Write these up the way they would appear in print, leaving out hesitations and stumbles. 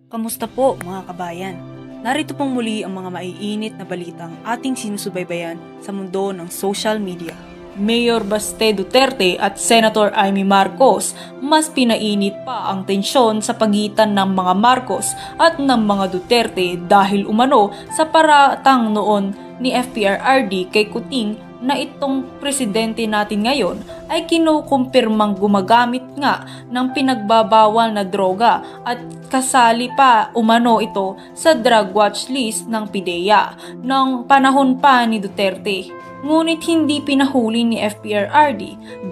Kamusta po mga kabayan? Narito pong muli ang mga maiinit na balitang ating sinusubaybayan sa mundo ng social media. Mayor Baste Duterte at Senator Amy Marcos, mas pinainit pa ang tensyon sa pagitan ng mga Marcos at ng mga Duterte dahil umano sa paratang noon ni FPRRD kay Kuting na itong presidente natin ngayon ay kinukumpirmang gumagamit nga ng pinagbabawal na droga at kasali pa umano ito sa drug watch list ng PIDEA ng panahon pa ni Duterte. Ngunit hindi pinahuli ni FPRRD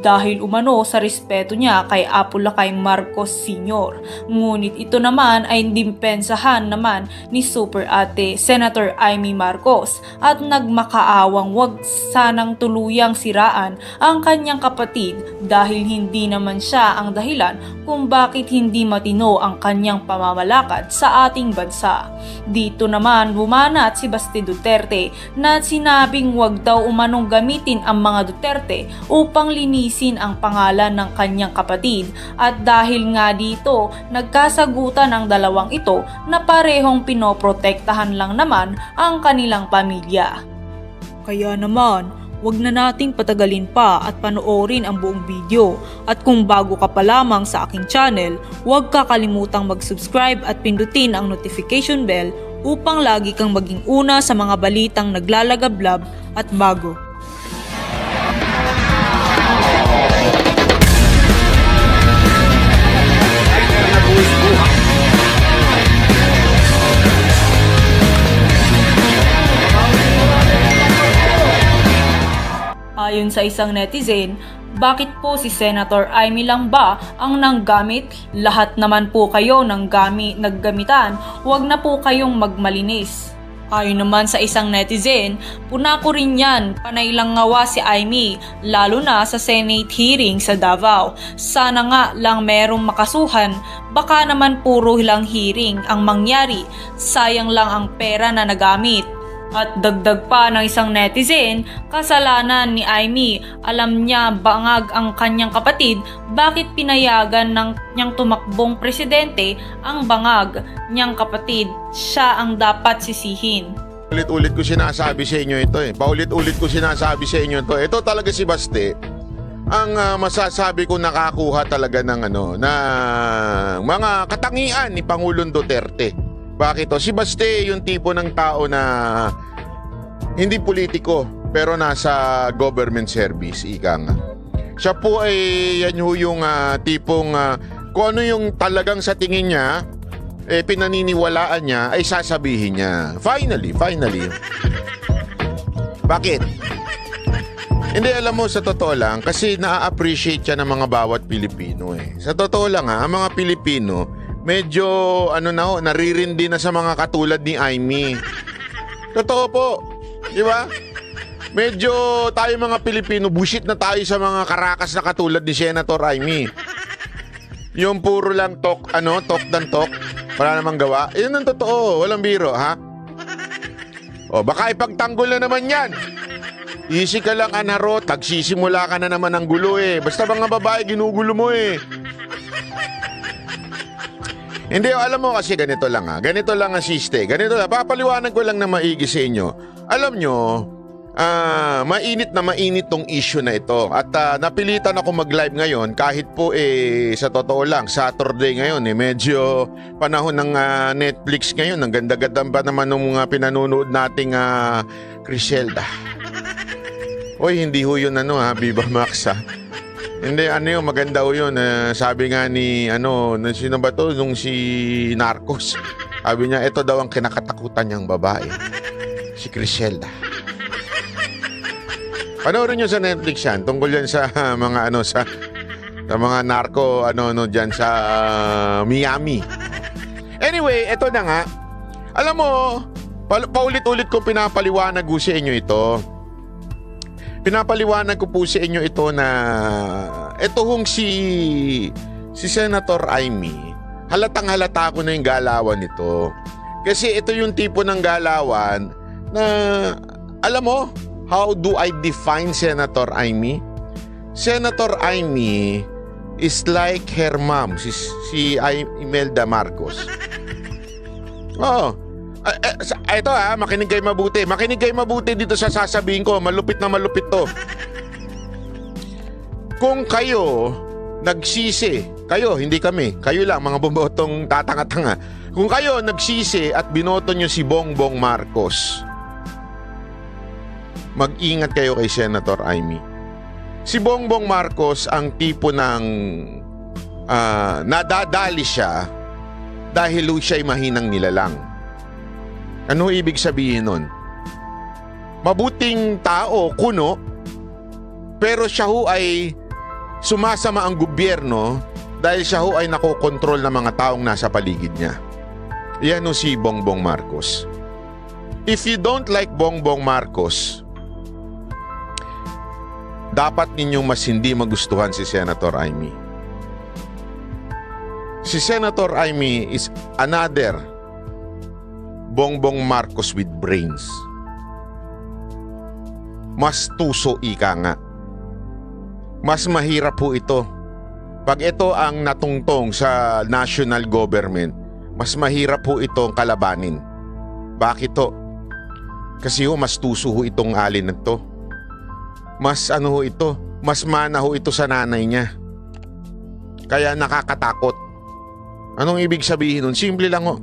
dahil umano sa respeto niya kay Apo Lakay Marcos Sr. Ngunit ito naman ay dimpensahan naman ni Super Ate Senator Amy Marcos at nagmakaawang wag sanang tuluyang siraan ang kanyang kapatid dahil hindi naman siya ang dahilan kung bakit hindi matino ang kanyang pamamalakad sa ating bansa. Dito naman bumanat si Baste Duterte na sinabing wag daw umanong gamitin ang mga Duterte upang linisin ang pangalan ng kanyang kapatid at dahil nga dito nagkasagutan ang dalawang ito na parehong pinoprotektahan lang naman ang kanilang pamilya. Kaya naman, wag na nating patagalin pa at panoorin ang buong video. At kung bago ka pa lamang sa aking channel, huwag kakalimutang mag-subscribe at pindutin ang notification bell upang lagi kang maging una sa mga balitang naglalagablab at bago. Ayon sa isang netizen, bakit po si Senator Amy lang ba ang nanggamit? Lahat naman po kayo naggamitan, huwag na po kayong magmalinis. Ayon naman sa isang netizen, puna ko rin yan, panay lang ngawa si Amy, lalo na sa Senate hearing sa Davao. Sana nga lang merong makasuhan, baka naman puro lang hearing ang mangyari, sayang lang ang pera na nagamit. At dagdag pa ng isang netizen, kasalanan ni Amy, alam niya bangag ang kanyang kapatid, bakit pinayagan ng niyang tumakbong presidente ang bangag niyang kapatid, siya ang dapat sisihin. Ulit-ulit ko sinasabi sa inyo ito paulit-ulit ko sinasabi sa inyo ito. Ito talaga si Baste, ang masasabi ko nakakuha talaga ng na mga katangian ni Pangulong Duterte. Bakit to? Si Baste yung tipo ng tao na hindi politiko pero nasa government service, ika nga. Siya po ay yan yung tipong kung ano yung talagang sa tingin niya, pinaniniwalaan niya ay sasabihin niya. Finally. Bakit? Hindi, alam mo, sa totoo lang, kasi na-appreciate siya ng mga bawat Pilipino Sa totoo lang ang mga Pilipino, medyo naririndi na sa mga katulad ni Amy. Totoo po, di ba? Medyo tayo mga Pilipino, bullshit na tayo sa mga karakas na katulad ni Senator Amy. Yung puro lang talk dan talk, wala namang gawa. Yun ang totoo, walang biro, ha? O, baka ipagtanggol na naman yan. Easy ka lang, anaro, tagsisimula ka na naman ng gulo Basta mga babae, ginugulo mo Hindi, alam mo kasi ganito lang Ganito lang ang siste. Ganito lang. Papaliwanag ko lang na maigi sa inyo. Alam nyo, mainit na mainit tong issue na ito. At napilitan ako mag-live ngayon kahit po sa totoo lang, Saturday ngayon medyo panahon ng Netflix ngayon. Ang ganda-ganda pa naman ng pinanonood nating Criselda. Oy, hindi ho yun Viva Max Hindi, maganda ho yun. Sabi nga ni, sino ba to? Nung si Narcos. Sabi niya, ito daw ang kinakatakutan niyang babae. Si Criselda. Panoorin niyo sa Netflix yan. Tungkol yan sa mga, sa mga narco, dyan sa Miami. Anyway, ito na nga. Alam mo, paulit-ulit ko pinapaliwanag ko sa inyo ito. Pinapaliwanag ko po sa inyo ito na ito si Senator Amy, halatang halata ko na yung galawan nito. Kasi ito yung tipo ng galawan na, alam mo, how do I define Senator Amy? Senator Amy is like her mom, si Imelda Marcos. Oo. Ito makinig kayo mabuti. Makinig kayo mabuti dito sa sasabihin ko. Malupit na malupit to. Kung kayo nagsisi, kayo, hindi kami, kayo lang mga bumotong tatanga-tanga. Kung kayo nagsisi at binoto nyo si Bongbong Marcos, mag-ingat kayo kay Senator Amy. Si Bongbong Marcos ang tipo ng nadadali siya dahil siya'y mahinang nilalang. Ano ibig sabihin nun? Mabuting tao, kuno, pero siya ho ay sumasama ang gobyerno dahil siya ho ay nakokontrol ng mga taong nasa paligid niya. Yan ho si Bongbong Marcos. If you don't like Bongbong Marcos, dapat ninyong mas hindi magustuhan si Senator Amy. Si Senator Amy is another Bongbong Marcos with brains. Mas tuso ika nga. Mas mahirap po ito. Pag ito ang natungtong sa national government, mas mahirap po itong kalabanin. Bakit to? Kasi mas tuso ho itong alin na to. Mas ano ho ito? Mas mana ho ito sa nanay niya. Kaya nakakatakot. Anong ibig sabihin nun? Simple lang ho.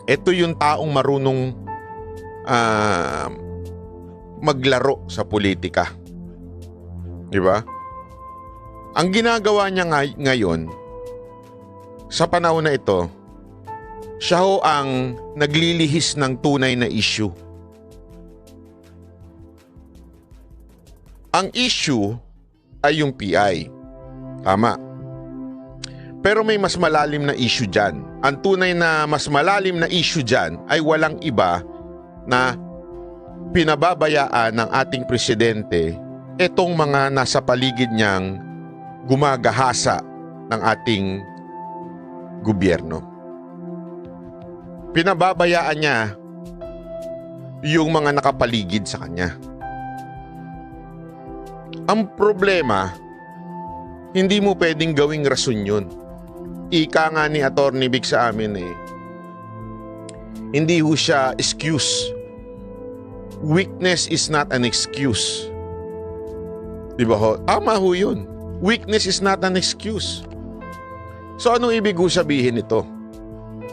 Ito yung taong marunong maglaro sa politika. Diba? Ang ginagawa niya ngayon, sa panahon na ito, siya ho ang naglilihis ng tunay na issue. Ang issue ay yung PI. Tama. Pero may mas malalim na issue dyan. Ang tunay na mas malalim na issue dyan ay walang iba na pinababayaan ng ating presidente itong mga nasa paligid niyang gumagahasa ng ating gobyerno. Pinababayaan niya yung mga nakapaligid sa kanya. Ang problema, hindi mo pwedeng gawing rason yun. Ika nga ni Atty. Vic sa amin hindi ho siya excuse. Weakness is not an excuse. Diba ho? Tama ho yun. Weakness is not an excuse. So ano ibig ho sabihin ito?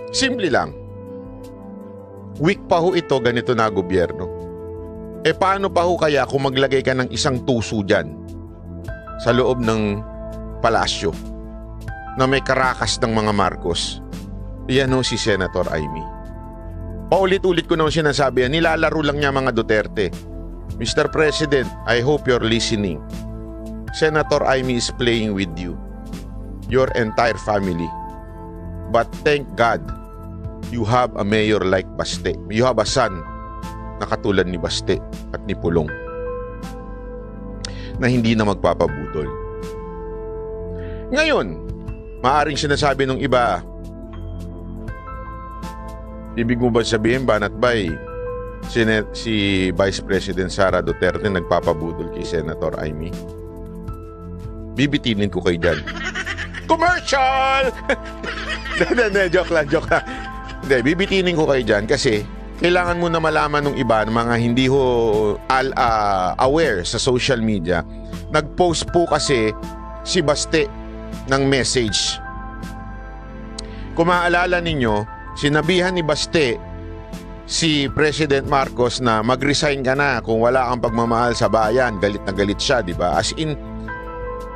Simple lang. Weak pa ho ito, ganito na gobyerno. Paano pa ho kaya kung maglagay ka ng isang tuso dyan sa loob ng palasyo na may karakas ng mga Marcos? Yan ho si Senator Amy. Paulit-ulit ko na sinasabi yan, nilalaro lang niya mga Duterte. Mr. President, I hope you're listening. Senator Amy is playing with you, your entire family. But thank God, you have a mayor like Baste. You have a son na katulad ni Baste at ni Pulong na hindi na magpapabudol. Ngayon, maaring sinasabi ng iba, ibig mo ba sabihin, Banat Bay, si Vice President Sara Duterte nagpapabudol kay Senator Amy? Bibitinin ko kayo dyan. Commercial! Joke lang. Hindi, bibitinin ko kayo dyan kasi kailangan mo na malaman ng iba, ng mga hindi ho aware sa social media. Nag-post po kasi si Baste ng message. Kung maaalala ninyo, sinabihan ni Baste si President Marcos na mag-resign ka na kung wala kang pagmamahal sa bayan. Galit na galit siya, di ba? As in,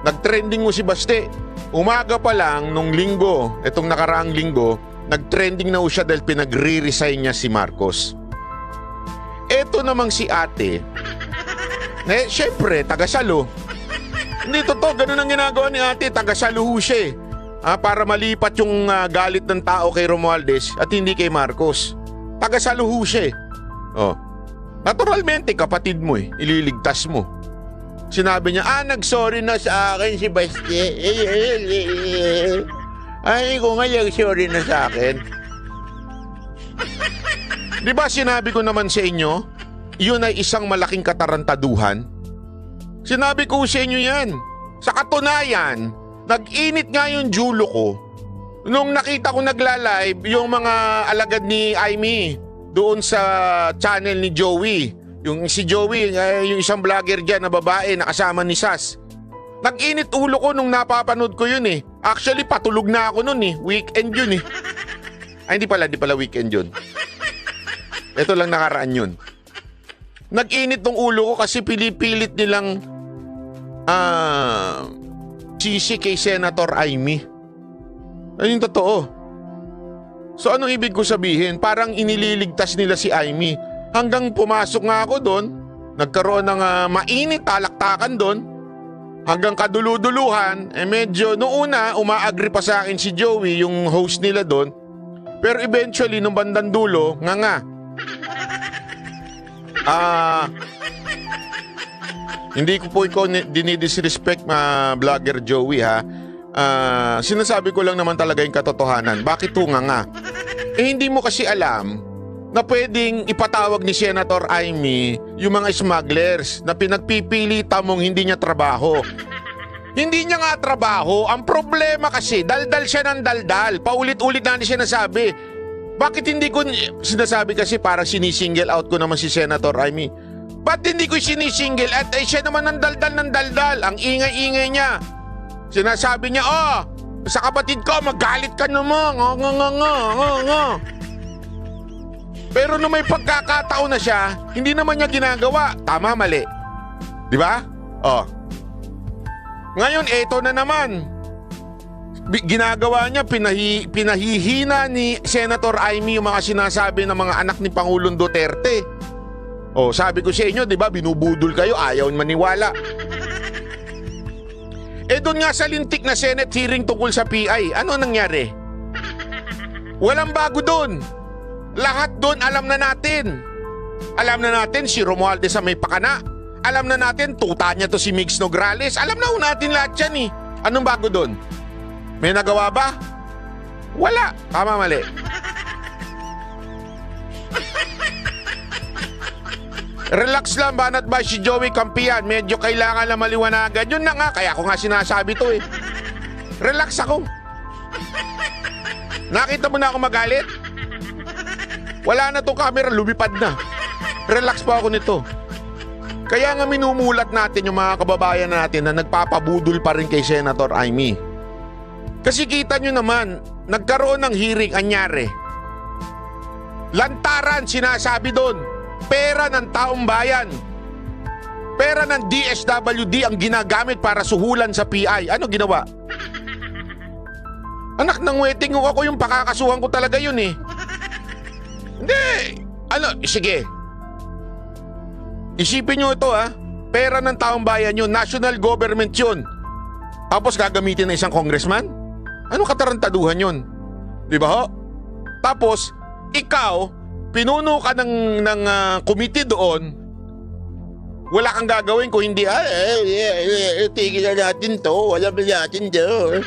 nag-trending mo si Baste. Umaga pa lang nung linggo, itong nakaraang linggo, nag-trending na siya dahil pinagre-resign niya si Marcos. Eto namang si ate, syempre, taga-salo. Hindi totoo, ganun ang ginagawa ni ate, taga-salo siya para malipat yung galit ng tao kay Romualdez at hindi kay Marcos. Taga-salo siya Oh. Naturalmente, kapatid mo ililigtas mo. Sinabi niya, nag-sorry na sa akin si Baste. Ay, ko nga sorry na sa akin. Di ba sinabi ko naman sa inyo, yun ay isang malaking katarantaduhan? Sinabi ko sa inyo yan. Sa katunayan, nag-init nga yung julo ko Nung nakita ko nagla-live yung mga alagad ni Aimee doon sa channel ni Joey. Yung si Joey, yung isang vlogger dyan na babae na kasama ni Sas. Nag-init ulo ko nung napapanood ko yun eh. Actually, patulog na ako nun eh. Weekend yun eh. Ay, hindi pala weekend yun. Ito lang nakaraan yun. Nag-init ng ulo ko kasi pinipilit nilang sisi kay Senator Aimee. Ayun yung totoo. So anong ibig ko sabihin? Parang inililigtas nila si Aimee. Hanggang pumasok nga ako doon, nagkaroon ng mainit talaktakan doon. Hanggang kaduluduluhan, medyo noong una umaagree pa sa akin si Joey, yung host nila doon. Pero eventually, nung bandang dulo, hindi ko po ikaw dinidisrespect vlogger Joey ha. Sinasabi ko lang naman talaga yung katotohanan. Bakit nga? Hindi mo kasi alam na pwedeng ipatawag ni Senator Aimee yung mga smugglers na pinagpipilitan mong hindi niya trabaho. Hindi niya nga trabaho. Ang problema kasi, daldal siya ng daldal. Paulit-ulit na siya nasabi. Bakit hindi ko sinasabi kasi parang sinisingle out ko naman si Senator Aimee? Ba't hindi ko sinisingle at siya naman ng daldal? Ang ingay-ingay niya. Sinasabi niya, sa kapatid ko, magalit ka naman. Pero nung may pagkakataon na siya, hindi naman niya ginagawa. Tama, mali. Di ba? Ngayon, eto na naman. Ginagawa niya, pinahihina ni Senator Aimee yung mga sinasabi ng mga anak ni Pangulong Duterte. Sabi ko sa inyo, di ba, binubudol kayo, ayaw maniwala. Doon nga sa lintik na Senate hearing tungkol sa PI, ano nangyari? Walang bago doon. Lahat doon alam na natin. Alam na natin si Romualdez sa may pakana. Alam na natin tuta niya to si Migs Nograles. Alam na natin lahat yan eh. Anong bago doon? May nagawa ba? Wala. Tama, mali. Relax lang, banat ba si Joey Campian? Medyo kailangan na maliwanagan. Yun na nga, kaya ako nga sinasabi to eh. Relax ako. Nakita mo na ako magalit? Wala na tong camera, lumipad na. Relax pa ako nito. Kaya nga minumulat natin yung mga kababayan natin na nagpapabudol pa rin kay Senator Aimee. Kasi kita nyo naman, nagkaroon ng hearing, anyari. Lantaran, sinasabi doon. Pera ng taong bayan. Pera ng DSWD ang ginagamit para suhulan sa PI. Ano ginawa? Anak ng wedding ko ako yung pakakasuhan ko talaga yun eh. Hindi. Sige. Isipin nyo ito ha. Pera ng taong bayan yun. National government yun. Tapos gagamitin ng isang congressman? Ano katarantaduhan yun? Di ba ho? Tapos, ikaw, pinuno ka ng committee doon, wala kang gagawin kung hindi, tigil na natin to, wala ba natin to.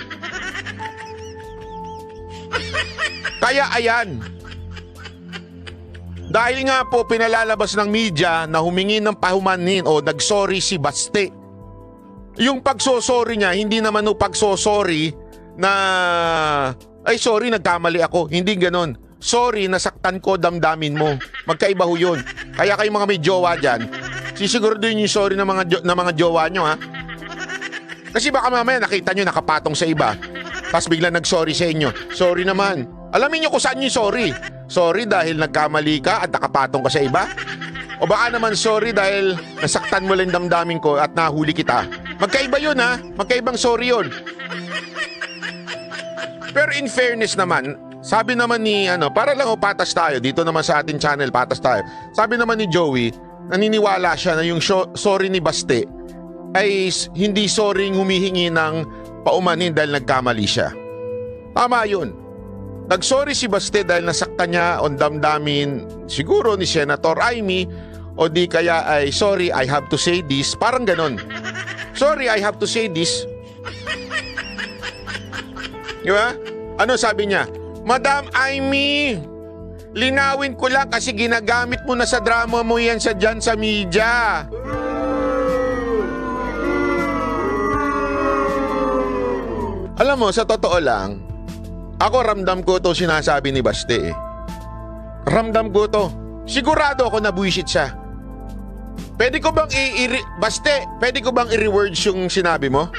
Kaya ayan, dahil nga po pinalalabas ng media na humingi ng pahumanin o nagsorry si Baste. Yung pagsosorry niya, hindi naman pagsosorry na, sorry, nagkamali ako. Hindi ganon. Sorry, nasaktan ko damdamin mo. Magkaiba ho yun. Kaya kayo mga may jowa dyan, sisiguraduhin yung sorry ng mga jowa nyo ha. Kasi baka mamaya nakita nyo nakapatong sa iba. Tapos biglang nag-sorry sa inyo. Sorry naman. Alamin nyo kung saan yung sorry. Sorry dahil nagkamali ka at nakapatong ka sa iba? O baka naman sorry dahil nasaktan mo lang damdamin ko at nahuli kita. Magkaiba yun ha. Magkaibang sorry yun. Pero in fairness naman, sabi naman ni para lang patas tayo dito naman sa ating channel, patas tayo. Sabi naman ni Joey, naniniwala siya na yung sorry ni Baste ay hindi sorry humihingi ng paumanin dahil nagkamali siya. Tama yun. Nagsorry si Baste dahil nasaktan niya on damdamin siguro ni Senator Aimee o di kaya ay sorry I have to say this, parang ganon. Sorry I have to say this. Di ba? Ano sabi niya? Madam Aimee, linawin ko lang kasi ginagamit mo na sa drama mo yan dyan sa media. Alam mo, sa totoo lang, Ako ramdam ko to sinasabi ni Baste eh. Ramdam ko to. Sigurado ako na buwisit siya. Pwede ko bang Baste, pwede ko bang i-rewords yung sinabi mo?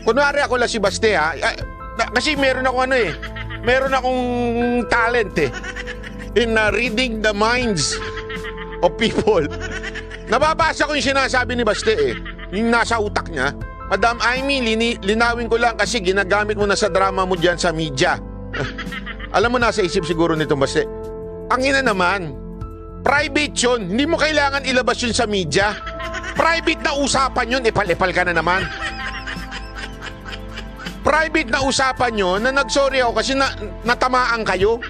Kunwari ako lang si Baste ha. Kasi meron ako meron akong talent eh. In reading the minds of people. Nababasa ko yung sinasabi ni Baste eh. Yung nasa utak niya. Madam Amy, linawin ko lang kasi ginagamit mo na sa drama mo dyan sa media. Alam mo, nasa isip siguro nitong Baste. Ang ina naman, private yun. Hindi mo kailangan ilabas yun sa media. Private na usapan yun, ipal-ipal ka na naman. Private na usapan yun na nagsorry ako kasi natamaan kayo.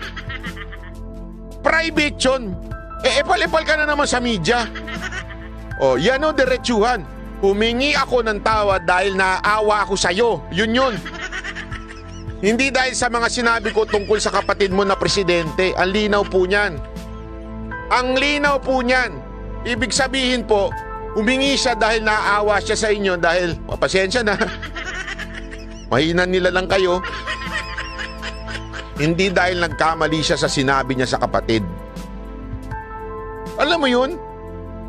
Private yun. Ipal-ipal ka na naman sa media. O, yan o, diretsuhan. Humingi ako ng tawad dahil naaawa ako sa'yo. Yun. Hindi dahil sa mga sinabi ko tungkol sa kapatid mo na presidente. Ang linaw po niyan. Ang linaw po niyan. Ibig sabihin po, humingi siya dahil naaawa siya sa inyo dahil, pasensya na. Mahinan nila lang kayo. Hindi dahil nagkamali siya sa sinabi niya sa kapatid. Alam mo yun?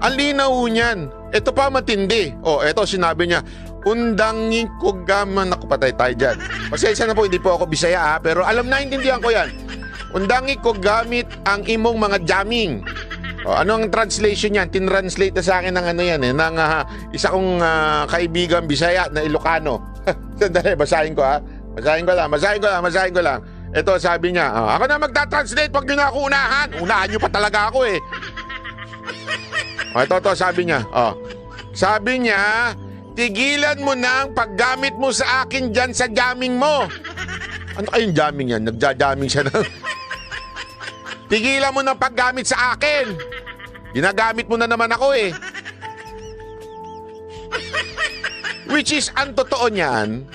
Ang linaw niyan. Ito pa matindi. Eto sinabi niya, undangin ko gaman. Naku, patay tayo dyan. Pasensya na po, hindi po ako Bisaya pero alam na, intindihan ko yan. Undangin ko gamit ang imong mga jamming. Ano ang translation yan? Tinranslate na sa akin ng ng isa kong kaibigan Bisaya na Ilocano. Sandali, basahin ko Basahin ko lang. Ito sabi niya, ako na magta-translate pag di na ako unahan. Unahan niyo pa talaga ako eh. Ito, sabi niya. Sabi niya, tigilan mo na ang paggamit mo sa akin dyan sa jamming mo. Ano kayong jamming yan? Nagja-jamming siya na. Tigilan mo na paggamit sa akin. Ginagamit mo na naman ako eh. Which is, ang totoo niyan,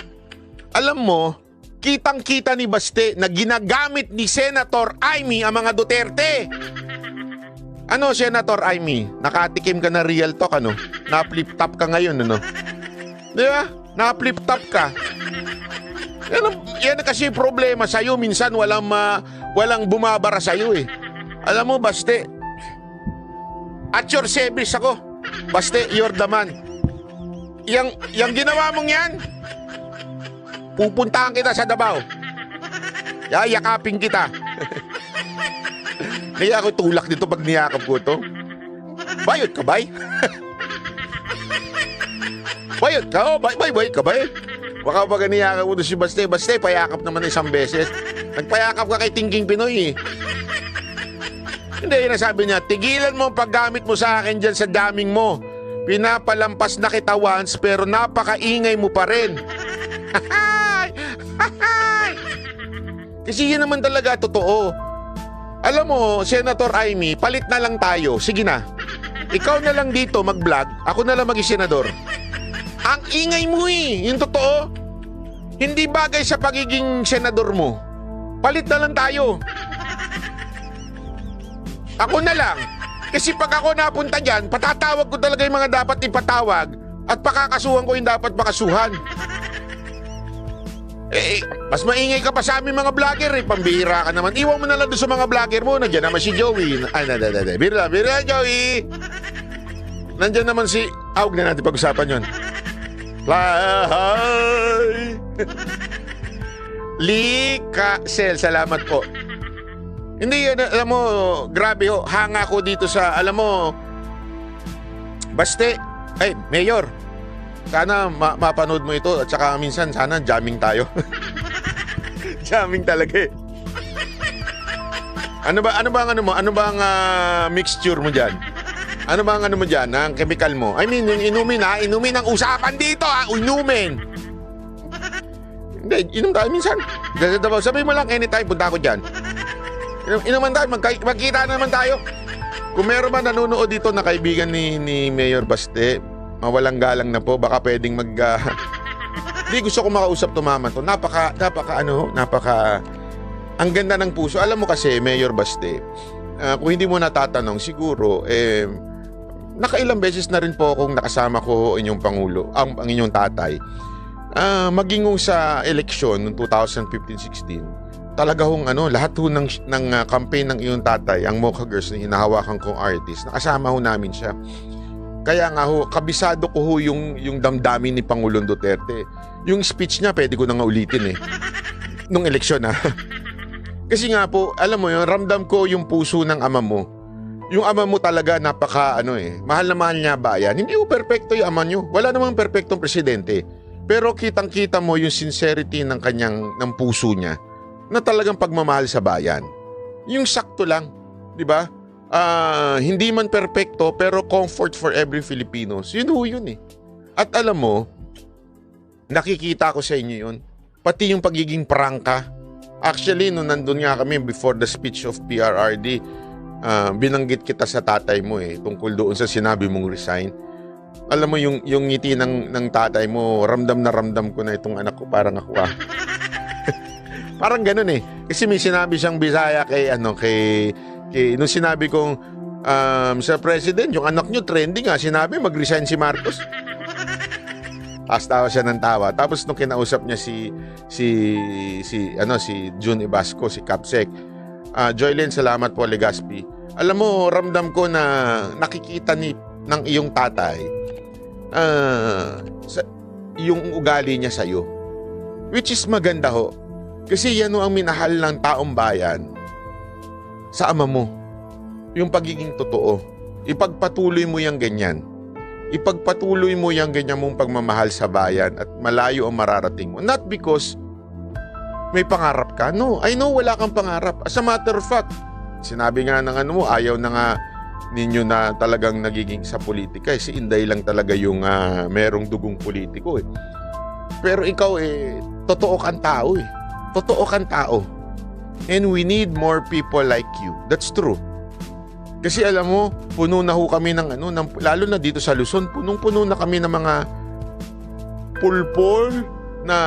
alam mo, kitang-kita ni Baste na ginagamit ni Senator Amy ang mga Duterte. Ano, Senator Amy? Nakatikim ka na real talk, ano? Na-flip top ka ngayon, ano? Di ba? Na-flip top ka. Yan kasi problema sa'yo. Minsan walang bumabara sa'yo eh. Alam mo, Baste, at your service ako. Baste, you're the man. Yang ginawa mong yan, pupuntahan kita sa Davao. Yakapin kita. Kaya ako tulak dito pag niyakap ko to. Bayot ka, bay? Bayot ka, bayot ka, bay? Baka pag niyakap ko to si Baste. Baste, payakap naman isang beses. Nagpayakap ka kay Tingking Pinoy eh. Hindi, nasabi niya, tigilan mo ang paggamit mo sa akin dyan sa jamming mo. Pinapalampas na kita once pero napakaingay mo pa rin. Kasi yun naman talaga totoo. Alam mo, Senator Amy, palit na lang tayo. Sige na. Ikaw na lang dito mag-vlog, ako na lang maging senador. Ang ingay mo eh, yung totoo. Hindi bagay sa pagiging senador mo. Palit na lang tayo. Ako na lang. Kasi pag ako napunta dyan, patatawag ko talaga yung mga dapat ipatawag at pakakasuhan ko yung dapat makasuhan. Mas maingay ka pa sa aming mga vlogger eh. Pambihira ka naman. Iwan mo na lang doon sa mga vlogger mo. Nandiyan naman si Joey. Bira, Joey. Nandiyan naman si... Huwag na natin pag-usapan yun. Fly! Lika Sel, salamat po. Hindi yan, alam mo, grabe ho. Hanga ko dito sa, alam mo, Baste. Mayor. Sana mapanood mo ito at saka minsan sana jamming tayo. Jamming talaga eh. Ano bang mixture mo diyan? Ano bang mo diyan, ang chemical mo? I mean, yung inumin ang usapan dito inumin. Hindi, inom tayo minsan. Sabi mo lang anytime punta ako diyan. Inuman tayo, magkita naman tayo. Kung meron ba nanonood dito na kaibigan ni Mayor Baste, mawalang galang na po, baka pwedeng Hindi, gusto ko makausap to mama to. Napaka ang ganda ng puso. Alam mo kasi, Mayor Baste, kung hindi mo natatanong, siguro, nakailang beses na rin po akong nakasama ko inyong Pangulo, ang inyong tatay. maging sa eleksyon noong 2015-16, talaga lahat ng campaign ng iyong tatay, ang Mocha Girls na hinahawakan kong artist, nakasama namin siya. Kaya nga kabisado ko yung damdamin ni Pangulong Duterte. Yung speech niya, pwede ko na nga ulitin nung eleksyon Kasi nga po, alam mo yun, ramdam ko yung puso ng ama mo. Yung ama mo talaga mahal na mahal niya bayan. Hindi po perpekto yung ama niyo. Wala namang perpektong presidente. Pero kitang-kita mo yung sincerity ng puso niya na talagang pagmamahal sa bayan. Yung sakto lang, di ba? Hindi man perpekto pero comfort for every Filipino. Yun At alam mo, nakikita ko sa inyo yun. Pati yung pagiging prangka. Actually, nung nandun nga kami before the speech of PRRD, binanggit kita sa tatay mo tungkol doon sa sinabi mong resign. Alam mo yung ngiti ng tatay mo, ramdam na ramdam ko na itong anak ko, parang ako parang ganun kasi may sinabi siyang Bisaya kay nung sinabi kong Sir President, yung anak nyo trending sinabi mag-resign si Marcos. Tawa siya ng tawa. Tapos nung kinausap niya si June Ibasco, si Capsec, Joylyn, salamat po, Legaspi. Alam mo, ramdam ko na nakikita ng iyong tatay yung ugali niya sa'yo. Which is maganda Kasi yan ang minahal ng taong bayan sa ama mo. Yung pagiging totoo. Ipagpatuloy mo yung ganyan. Ipagpatuloy mo yung ganyan mong pagmamahal sa bayan at malayo ang mararating mo. Not because may pangarap ka. No, I know wala kang pangarap. As a matter of fact, sinabi nga ng ayaw na nga ninyo na talagang nagiging sa politika. Si Inday lang talaga yung merong dugong politiko Pero ikaw totoo kang tao Totoo kang tao. And we need more people like you. That's true. Kasi alam mo, puno na kami lalo na dito sa Luzon, punong-puno na kami ng mga pulpol na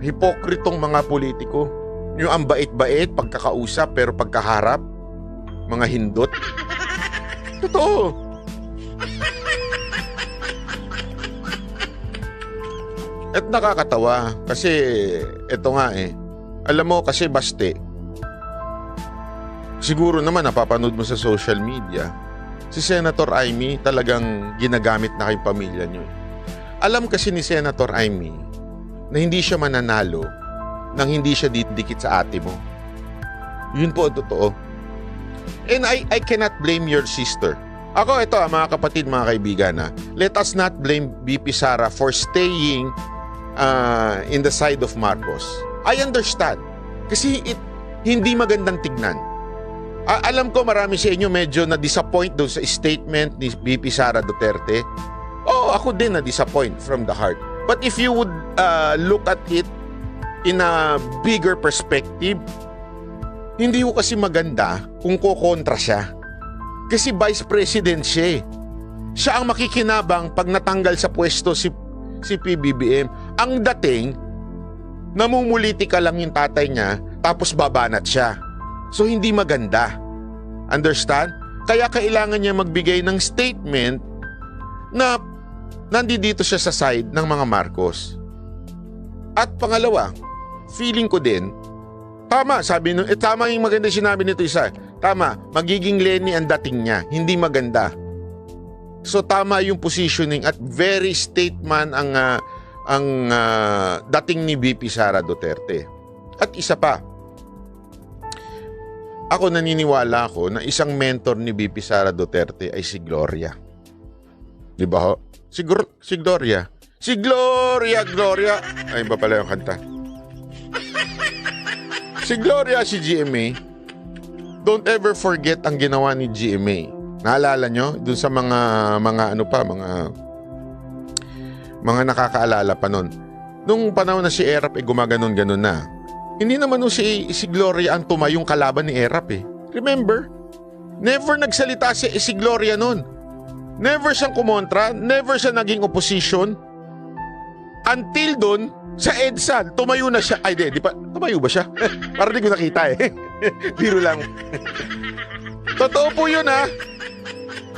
hipokritong mga politiko. Yung ang bait-bait, pagkakausap, pero pagkaharap, mga hindot. Totoo. At nakakatawa kasi eto nga alam mo kasi baste. Siguro naman napapanood mo sa social media, si Senator Amy talagang ginagamit na kay pamilya niyo. Alam kasi ni Senator Amy na hindi siya mananalo nang hindi siya didikit sa ate mo. Yun po ang totoo. And I cannot blame your sister. Ako ito mga kapatid, mga kaibigan let us not blame BP Sara for staying in the side of Marcos. I understand. Kasi hindi magandang tignan. Alam ko marami sa inyo medyo na-disappoint doon sa statement ni BP Sara Duterte. Ako din na-disappoint from the heart. But if you would look at it in a bigger perspective, hindi ko kasi maganda kung kokontra siya. Kasi Vice President siya Siya ang makikinabang pag natanggal sa pwesto si PBBM. Ang dating, namumulitika lang yung tatay niya, tapos babanat siya. So hindi maganda. Understand? Kaya kailangan niya magbigay ng statement na nandito siya sa side ng mga Marcos. At pangalawa, feeling ko din, tama yung maganda sinabi nito isa. Tama, magiging Lenny ang dating niya. Hindi maganda. So tama yung positioning at very statement ang dating ni BP Sara Duterte. At isa pa, ako naniniwala ako na isang mentor ni BP Sara Duterte ay si Gloria. Di ba ho? Si Gloria. Si Gloria. Ay, ba pala yung kanta? Si Gloria, si GMA. Don't ever forget ang ginawa ni GMA. Naalala nyo? Doon sa mga nakakaalala pa nun. Nung panahon na si Erap gumaganon-ganon na. Hindi naman si Gloria ang tumayong kalaban ni Erap Remember? Never nagsalita si Gloria nun. Never siyang kumontra. Never siya naging opposition. Until dun, sa EDSA, tumayo na siya. Ay, di pa. Tumayo ba siya? Parang di ko nakita Biro lang. Totoo po yun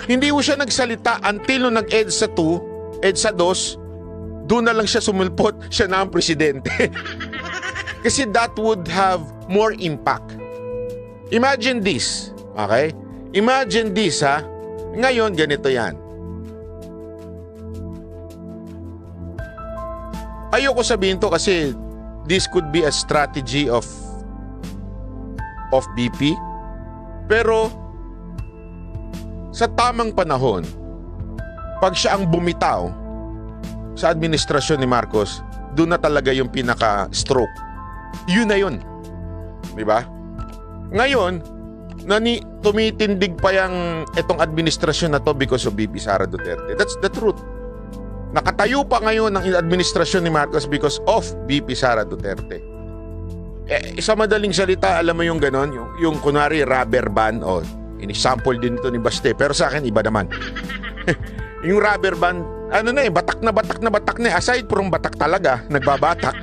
Hindi ko siya nagsalita until nung nag-EDSA 2, EDSA 2, doon na lang siya sumulpot, siya na ang presidente. Kasi that would have more impact. Imagine this, okay? Imagine this, ha? Ngayon, ganito yan. Ayoko sabihin to kasi this could be a strategy of BP. Pero sa tamang panahon, pag siya ang bumitaw sa administrasyon ni Marcos, doon na talaga yung pinaka-stroke. Yun na yun. Diba? Ngayon, tumitindig pa yung itong administrasyon na to because of BP Sara Duterte. That's the truth. Nakatayo pa ngayon ang administrasyon ni Marcos because of BP Sara Duterte. Sa madaling salita, alam mo yung ganon, yung kunwari rubber band, ini-sample din ito ni Baste, pero sa akin iba naman. Yung rubber band, batak na batak na, aside from batak talaga, nagbabatak.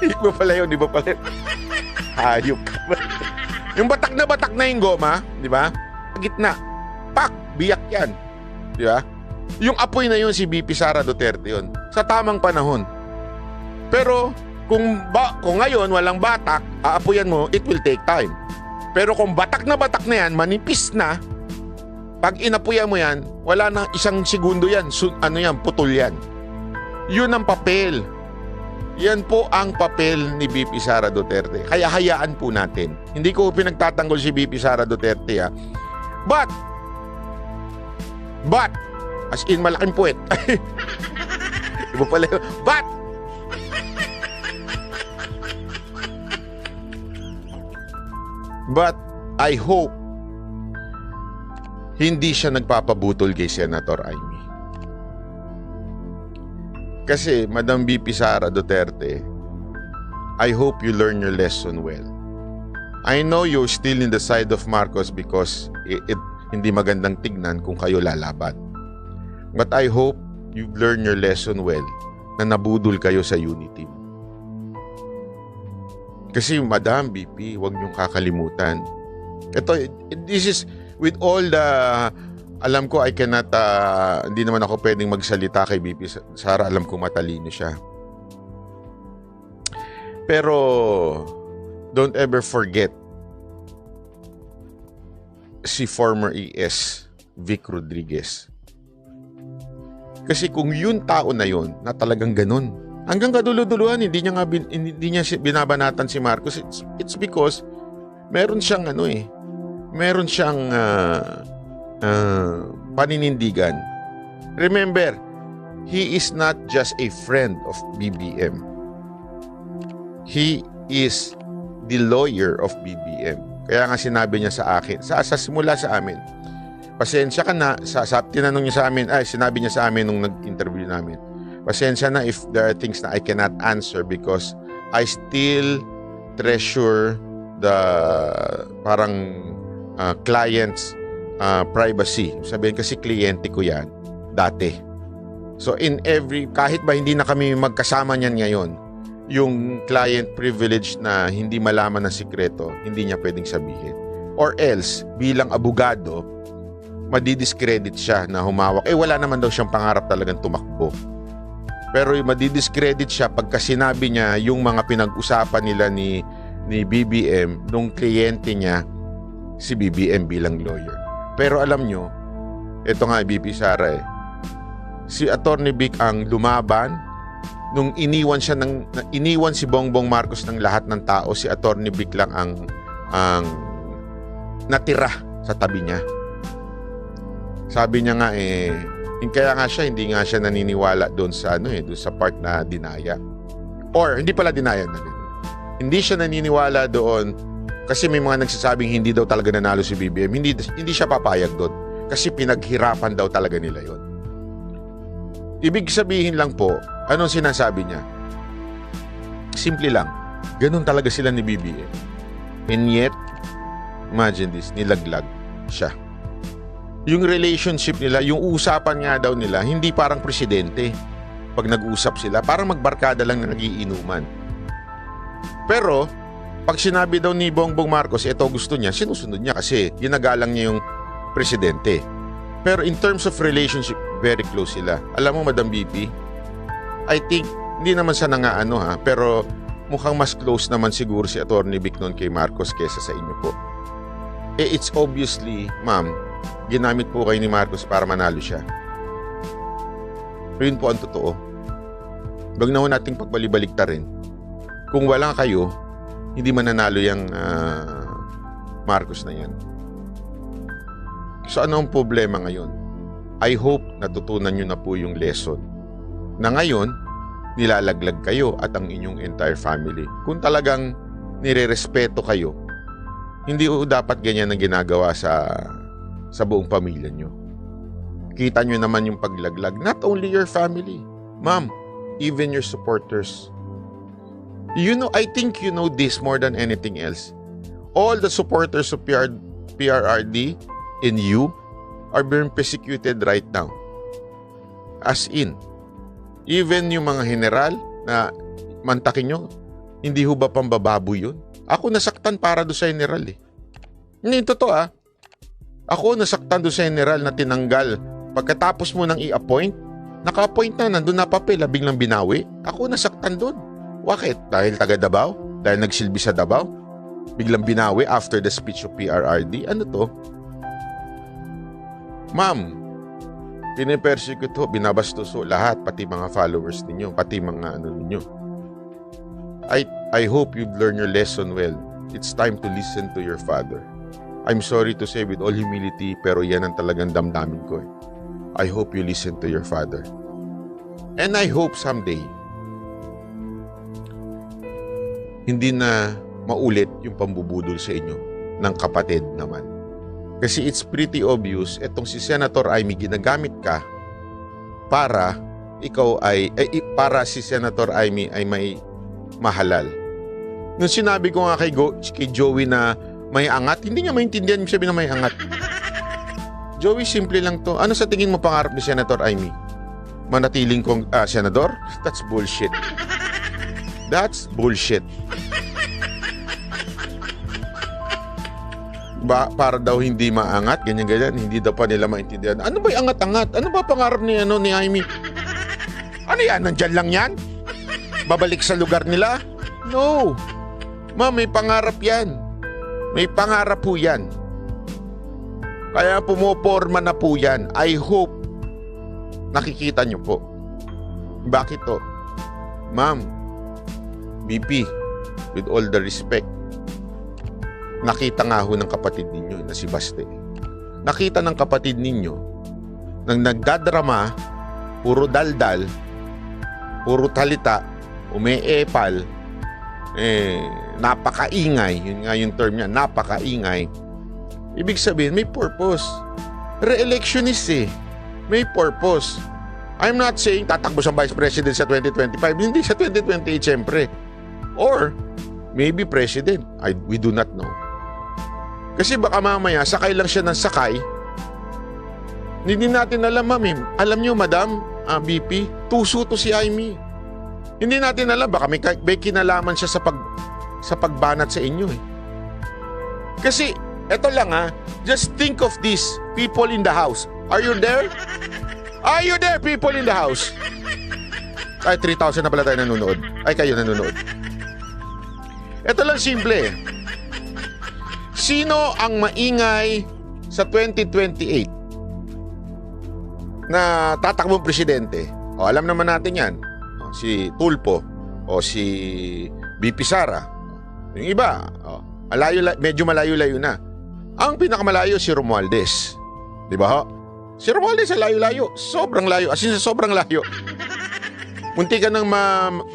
Iba pala yun, iba pala yun. Hayop ka ba? Yung batak na yung goma, di ba? Gitna, pak, biyak yan. Di ba? Yung apoy na yun si BP Sara Duterte yun. Sa tamang panahon. Pero kung ngayon walang batak, aapuyan mo, it will take time. Pero kung batak na yan, manipis na, pag inapuyan mo yan, wala na isang segundo yan. Putol yan. Yun ang papel. Yan po ang papel ni BP Sara Duterte. Kaya hayaan po natin. Hindi ko pinagtatanggol si BP Sara Duterte, ha. But, as in malaking puwet. Iba pala yun. But, I hope hindi siya nagpapabutol kay Senator Amy. Kasi, Madam BP Sara Duterte, I hope you learn your lesson well. I know you're still in the side of Marcos because hindi magandang tignan kung kayo lalaban. But I hope you've learned your lesson well na nabudol kayo sa unity. Kasi Madam BP, huwag niyong kakalimutan. This is with all the, alam ko I cannot, hindi naman ako pwedeng magsalita kay BP Sara, alam ko matalino siya. Pero don't ever forget si former ES Vic Rodriguez. Kasi kung yun tao na yun, na talagang ganun, hanggang kaduluduluhan, hindi niya binabanatan si Marcos. It's because meron siyang meron siyang paninindigan. Remember, he is not just a friend of BBM. He is the lawyer of BBM. Kaya nga sinabi niya sa akin, sa simula sa amin, pasensya ka na, tinanong niya sa amin, sinabi niya sa amin nung nag-interview namin, pasensya na if there are things na I cannot answer because I still treasure the client's privacy. Sabihin kasi kliyente ko yan dati. So kahit ba hindi na kami magkasama niyan ngayon, yung client privilege na hindi malaman ng sikreto, hindi niya pwedeng sabihin. Or else, bilang abogado, madidiscredit siya na humawak. Wala naman daw siyang pangarap talagang tumakbo. Pero madidiscredit siya pagka sinabi niya yung mga pinag-usapan nila ni BBM nung kliyente niya si BBM bilang lawyer. Pero alam nyo, ito nga BP Sara si Attorney Vic ang lumaban nung iniwan si Bongbong Marcos ng lahat ng tao, si Attorney Vic lang ang natira sa tabi niya. Sabi niya nga kaya nga siya hindi nga siya naniniwala doon sa doon sa part na dinaya. Or hindi pala dinaya na din. Hindi siya naniniwala doon kasi may mga nagsasabing hindi daw talaga nanalo si BBM. Hindi siya papayag doon kasi pinaghirapan daw talaga nila yon. Ibig sabihin lang po, anong sinasabi niya? Simple lang. Ganun talaga sila ni BBM. And yet, imagine this, nilaglag siya. Yung relationship nila, yung usapan nga daw nila, hindi parang presidente. Pag nag-usap sila, parang magbarkada lang na nagiinuman. Pero, pag sinabi daw ni Bongbong Marcos, ito gusto niya, sinusunod niya kasi ginagalang niya yung presidente. Pero in terms of relationship, very close sila. Alam mo, Madam BP, I think, hindi naman sa nangaano ha, pero mukhang mas close naman siguro si Attorney Vic noon kay Marcos kesa sa inyo po. It's obviously, ma'am, ginamit po kayo ni Marcos para manalo siya. Pero yun po ang totoo. Huwag na ho nating pagbalibalikta rin. Kung wala kayo, hindi mananalo yung Marcos na yan. So ano ang problema ngayon? I hope natutunan nyo na po yung lesson na ngayon, nilalaglag kayo at ang inyong entire family. Kung talagang nirerespeto kayo, hindi po dapat ganyan ang ginagawa sa buong pamilya nyo. Kita nyo naman yung paglaglag. Not only your family, ma'am, even your supporters. You know, I think you know this more than anything else. All the supporters of PRRD and you are being persecuted right now. As in, even yung mga general na mantakin nyo, hindi ho ba pambababo yun? Ako nasaktan para do sa general eh. Hindi, totoo ah. Ako nasaktan do sa general na tinanggal. Pagkatapos mo nang i-appoint, naka-appoint na, nandun na papel, biglang binawi. Ako nasaktan doon. Bakit? Dahil taga Davao? Dahil nagsilbi sa Davao? Biglang binawi after the speech of PRRD? Ano to? Ma'am, pinipersecute ho, binabastos ho lahat, pati mga followers ninyo, pati mga ano ninyo. I hope you've learned your lesson well. It's time to listen to your father. I'm sorry to say with all humility, pero yan ang talagang damdamin ko eh. I hope you listen to your father. And I hope someday, hindi na maulit yung pambubudol sa inyo ng kapatid naman. Kasi it's pretty obvious, etong si Senator Amy ginagamit ka para ikaw para si Senator Amy ay may mahalal. Nung sinabi ko nga kay Joey na may angat, hindi niya maintindihan yung sabi na may angat. Joey, simple lang to. Ano sa tingin mo pangarap ni Senator Amy? Manatiling kong senador? That's bullshit. That's bullshit. Para daw hindi maangat, ganyan-ganyan, hindi daw pa nila maintindihan. Ano ba yung angat-angat? Ano ba pangarap ni Amy? Ano yan? Nandyan lang yan? Babalik sa lugar nila? No. Ma'am, may pangarap yan. May pangarap po yan. Kaya pumoporma na po yan. I hope nakikita nyo po. Bakit to? Ma'am, BP, with all the respect, nakita nga ho ng kapatid ninyo na si Baste. Nakita ng kapatid ninyo nang nagdadrama, puro daldal, puro talita, umeepal, napakaingay, yun nga yung term niya, napakaingay. Ibig sabihin, may purpose. Re-electionist eh. May purpose. I'm not saying tatakbo sa Vice President sa 2025. Hindi sa 2028, siyempre. Or, maybe President. We do not know. Kasi baka mamaya, sakay lang siya ng sakay. Hindi natin alam, ma'am. Alam niyo, Madam, BP, tuso to si Amy. Hindi natin alam, baka may kinalaman siya sa pagbanat sa inyo eh. Kasi, eto lang just think of this, people in the house. Are you there? Are you there, people in the house? Ay, 3,000 na pala tayo nanonood. Ay, kayo nanonood. Eto lang simple. Sino ang maingay sa 2028 na tatakbong presidente? O, alam naman natin yan. O, si Tulfo o si BP Sara. Yung iba, medyo malayo-layo na. Ang pinakamalayo si Romualdez. Di ba ho? Si Romualdez sa layo-layo. Sobrang layo. As in, sobrang layo. Munti ka nang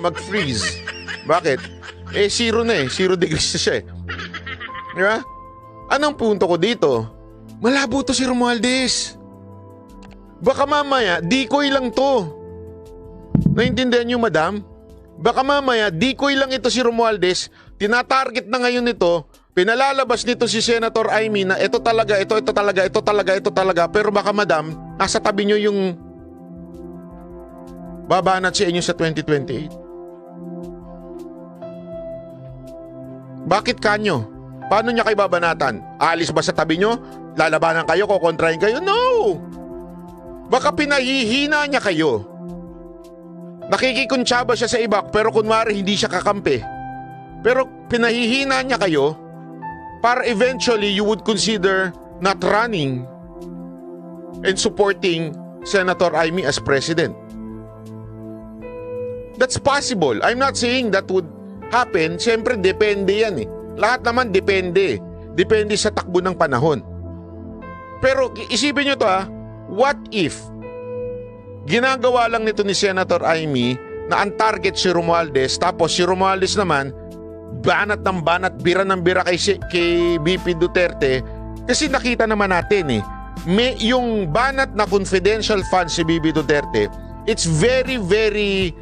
mag-freeze. Bakit? Zero na eh. 0 degrees na siya eh. Di ba? Anong punto ko dito? Malabo to si Romualdez. Baka mamaya, decoy lang to. Naintindihan niyo, Madam? Baka mamaya, decoy lang ito si Romualdez. Tinatarget na ngayon ito. Pinalalabas nito si Senator Amy na ito talaga. Pero baka, Madam, nasa tabi niyo yung babanat sa inyo sa 2028. Bakit kanyo? Paano niya kayo babanatan? Alis ba sa tabi nyo? Lalabanan kayo? Kukontrahin kayo? No! Baka pinahihina niya kayo. Nakikikuntsaba siya sa iba pero kunwari hindi siya kakampi. Pero pinahihina niya kayo para eventually you would consider not running and supporting Senator Amy as president. That's possible. I'm not saying that would happen. Siyempre, depende yan eh. Lahat naman depende. Depende sa takbo ng panahon. Pero isipin nyo to what if ginagawa lang nito ni Senator Amy na ang target si Romualdez, tapos si Romualdez naman banat ng banat, bira ng bira kay BP Duterte, kasi nakita naman natin may yung banat na confidential funds si BP Duterte, it's very very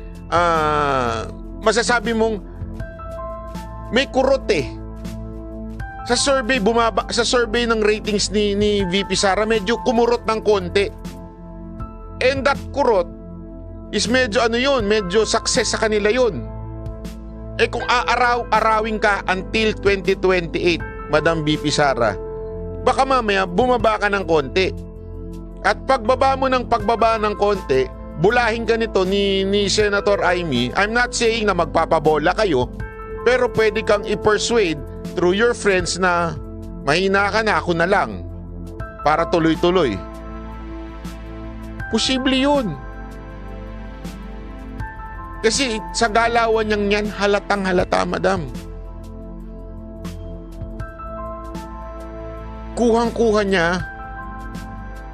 masasabi mong may kurot sa survey sa survey ng ratings ni VP Sara, medyo kumurot ng konti. And that kurot is medyo medyo success sa kanila yun. Kung arawin ka until 2028, Madam VP Sara, baka mamaya bumaba ka ng konti. At pagbaba ng konti, bulahin ka nito ni Senator Amy. I'm not saying na magpapabola kayo, pero pwede kang i-persuade through your friends na mahina ka na, ako na lang, para tuloy-tuloy. Posible yun. Kasi sa galawan niyang yan, halatang halata, madam. Kuhang-kuha niya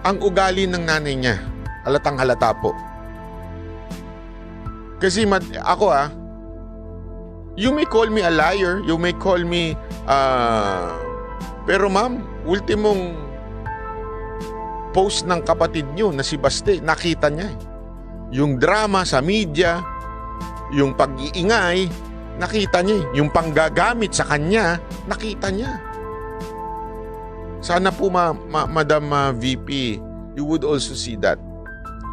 ang ugali ng nanay niya. Halatang halata po. Kasi ako you may call me a liar, you may call me pero ma'am, ultimong post ng kapatid niyo na si Baste, nakita niya yung drama sa media, yung pag-iingay, nakita niya yung panggagamit sa kanya, nakita niya. Sana po Madam VP, you would also see that.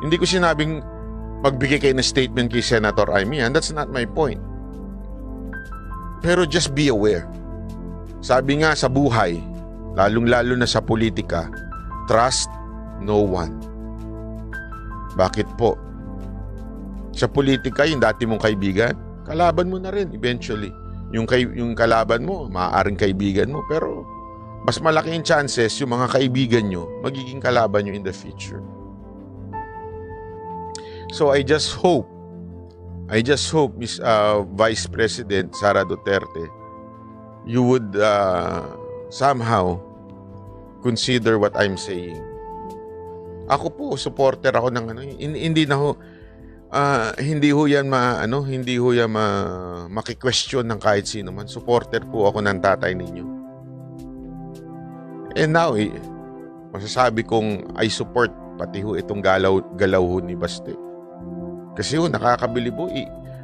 Hindi ko sinabing magbigay kayo ng statement kay Senator Amy, and that's not my point. Pero just be aware. Sabi nga sa buhay, lalong-lalo na sa politika, trust no one. Bakit po? Sa politika, yung dati mong kaibigan, kalaban mo na rin eventually. Yung kalaban mo, maaaring kaibigan mo, pero mas malaki yung chances yung mga kaibigan nyo magiging kalaban nyo in the future. So I just hope Miss Vice President Sara Duterte, you would somehow consider what I'm saying. Ako po, supporter ako ng hindi ho yan maki-question ng kahit sino man. Supporter po ako ng tatay ninyo. And now, masasabi kong I support pati ho itong galaw ho ni Baste. Kasi nakakabili po.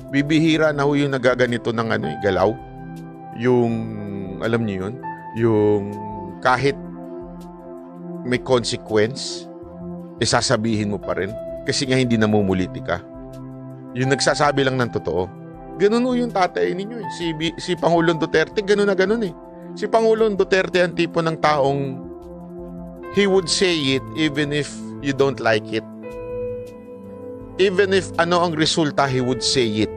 Bibihira na ho yung nagaganito ng galaw. Yung, alam niyo yun, yung kahit may consequence, sasabihin mo pa rin. Kasi nga hindi namumuliti ka. Yung nagsasabi lang ng totoo. Ganun ho yung tatay ninyo. Si Pangulong Duterte, ganun na ganun . Si Pangulong Duterte ang tipo ng taong he would say it even if you don't like it. Even if ano ang resulta, he would say it.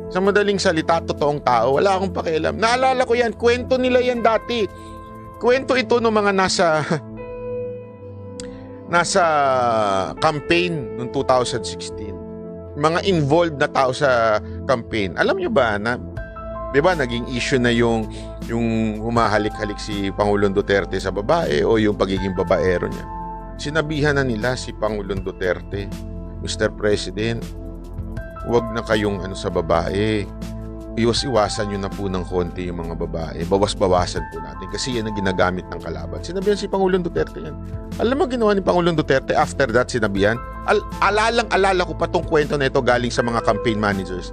Sa madaling salita, totoong tao, wala akong pakialam. Naalala ko yan, kwento nila yan dati. Kwento ito ng mga nasa campaign noong 2016. Mga involved na tao sa campaign. Alam nyo ba na, di ba, naging issue na yung humahalik-halik si Pangulong Duterte sa babae o yung pagiging babaero niya. Sinabihan na nila si Pangulong Duterte, Mr. President, huwag na kayong sa babae. Iwas-iwasan nyo na po ng konti yung mga babae. Bawas-bawasan po natin kasi yan ang ginagamit ng kalaban. Sinabihan si Pangulong Duterte yan. Alam mo ginawa ni Pangulong Duterte after that sinabihan? Alalang-alala ko pa tong kwento na ito galing sa mga campaign managers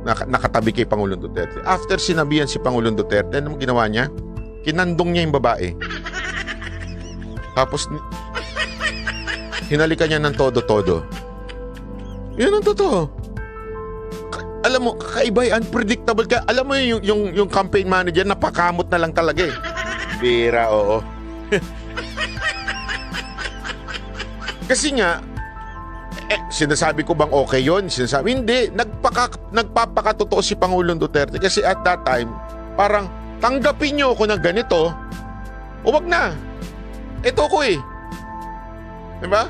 na nakatabi kay Pangulong Duterte. After sinabihan si Pangulong Duterte, ano ginawa niya? Kinandong niya yung babae. Tapos hinalikan niya ng todo-todo. Yun ang totoo. Alam mo, kakaiba, unpredictable ka. Alam mo yung campaign manager, napakamot na lang talaga . Bira, oo. Kasi nga, Sinasabi ko bang okay yun? Sinasabi, hindi. Nagpapakatotoo si Pangulong Duterte kasi at that time, parang tanggapin nyo ako ng ganito o wag na. Ito ko eh. Diba?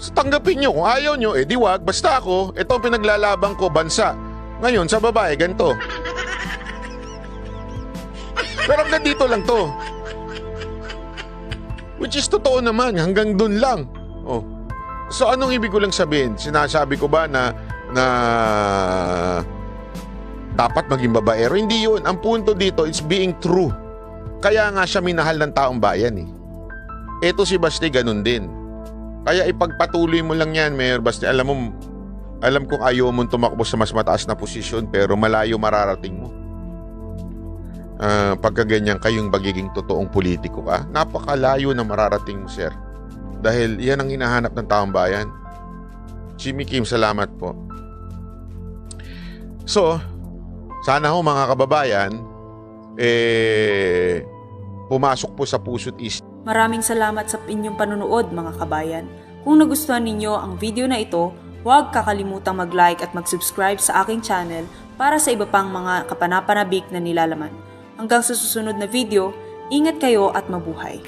So tanggapin nyo. Kung ayaw nyo, di wag. Basta ako, ito ang pinaglalabang ko, bansa. Ngayon, sa babae, ganito. Pero hanggang dito lang to. Which is totoo naman, hanggang dun lang. Oh. So anong ibig ko lang sabihin? Sinasabi ko ba na dapat maging babaero? Hindi yun. Ang punto dito, it's being true. Kaya nga siya minahal ng taong bayan eh. Eto si Basti ganun din. Kaya ipagpatuloy mo lang yan, Mayor Basti. Alam kong ayaw mong tumakbo sa mas mataas na posisyon pero malayo mararating mo. Pagka ganyan kayong magiging totoong politiko ka, napakalayo na mararating mo, sir. Dahil yan ang hinahanap ng taong bayan. Jimmy Kim, salamat po. So, sana ho mga kababayan, pumasok po sa puso't isip. Maraming salamat sa inyong panunood mga kabayan. Kung nagustuhan ninyo ang video na ito, huwag kakalimutang mag-like at mag-subscribe sa aking channel para sa iba pang mga kapanapanabik na nilalaman. Hanggang sa susunod na video, ingat kayo at mabuhay.